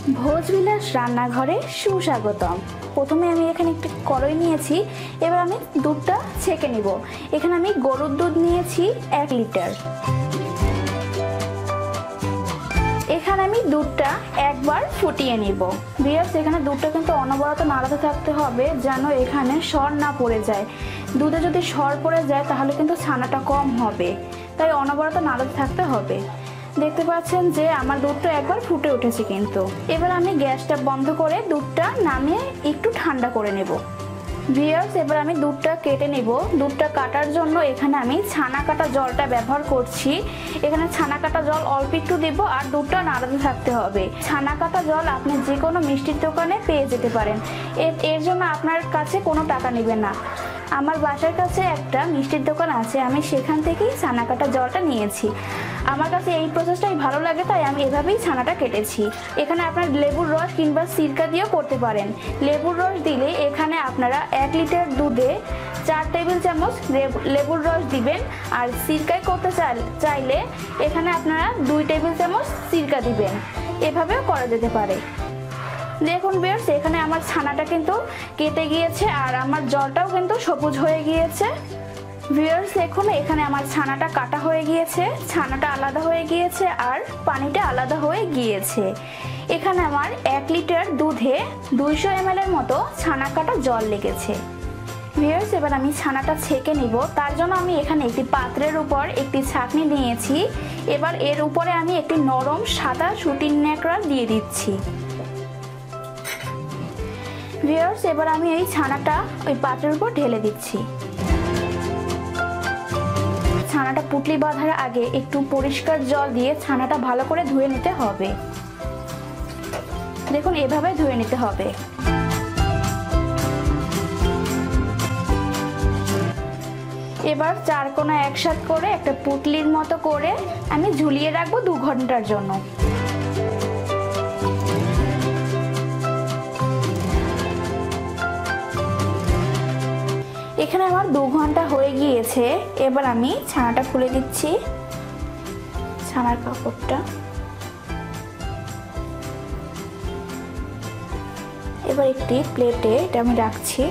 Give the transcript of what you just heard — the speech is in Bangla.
ভোজবিলাস রান্নাঘরে সুস্বাগতম। প্রথমে আমি এখানে একটি কড়াই নিয়েছি, এবার আমি দুধটা ছেঁকে নিব। এখানে আমি গরুর দুধ নিয়েছি 1 লিটার। এখানে আমি দুধটা একবার ফুটিয়ে নিব। ভিউয়ার্স, এখানে দুধটা কিন্তু অনবরত নাড়াতে থাকতে হবে যেন এখানে সর না পড়ে যায়। দুধে যদি সর পড়ে যায় তাহলে কিন্তু ছানাটা কম হবে, তাই অনবরত নাড়াতে থাকতে হবে। দেখতে পাচ্ছেন যে আমার দুধটা একবার ফুটে উঠেছে কিন্তু। এবার আমি গ্যাসটা বন্ধ করে দুধটা নামিয়ে একটু ঠান্ডা করে নেব। ভিউয়ার্স, এবার আমি দুধটা কেটে নেব। দুধটা কাটার জন্য এখানে আমি ছানা কাটা জলটা ব্যবহার করছি। এখানে ছানা কাটা জল অল্প একটু দেব আর দুধটা নাড়াতে থাকতে হবে। ছানা কাটা জল আপনি যে কোনো মিষ্টির দোকানে পেয়ে যেতে পারেন, এর জন্য আপনার কাছে কোনো টাকা নেবে না। আমার বাসার কাছে একটা মিষ্টির দোকান আছে, আমি সেখান থেকেই ছানা কাটা জলটা নিয়েছি। আমার কাছে এই প্রসেসটাই ভালো লাগে, তাই আমি এভাবেই ছানাটা কেটেছি। এখানে আপনার লেবুর রস কিংবা সিরকা দিয়েও করতে পারেন। লেবুর রস দিলে এখানে আপনারা 1 লিটার দুধে 4 টেবিল চামচ লেবুর রস দিবেন, আর সিরকায় করতে চাইলে এখানে আপনারা 2 টেবিল চামচ সিরকা দিবেন। এভাবেও করা যেতে পারে। দেখুন ভিউয়ার্স, এখানে আমার ছানাটা কিন্তু কেটে গিয়েছে আর আমার জলটাও কিন্তু সবুজ হয়ে গিয়েছে। ভিউয়ার্স, দেখুন এখানে আমার ছানাটা কাটা হয়ে গিয়েছে, ছানাটা আলাদা হয়ে গিয়েছে আর পানিটা আলাদা হয়ে গিয়েছে। এখানে আমার 1 লিটার দুধে 200 ml এর মতো ছানা কাটা জল লেগেছে। ভিউয়ার্স, এবার আমি ছানাটা ছেঁকে নিব। তার জন্য আমি এখানে একটি পাত্রের উপর একটি ছাঁকনি নিয়েছি। এবার এর উপরে আমি একটি নরম সাদা সুতির ন্যাকড়া দিয়ে দিচ্ছি। ভিউয়ার্স, এবার আমি এই ছানাটা ওই পাত্রের উপর ঢেলে দিচ্ছি। ছানাটা পুটলি বাঁধার আগে একটু পরিষ্কার জল দিয়ে ছানাটা ভালো করে ধুয়ে নিতে হবে। দেখুন, এভাবে ধুয়ে নিতে হবে। এবার 4 কোণা একসাথ করে একটা পুটলির মতো করে আমি ঝুলিয়ে রাখবো 2 ঘন্টার জন্য। এখানে আমার 2 ঘন্টা হয়ে গিয়েছে। এবার আমি ছানাটা খুলে দিচ্ছি, ছানার কাপড়টা। এবার একটি প্লেটে এটা আমি রাখছি।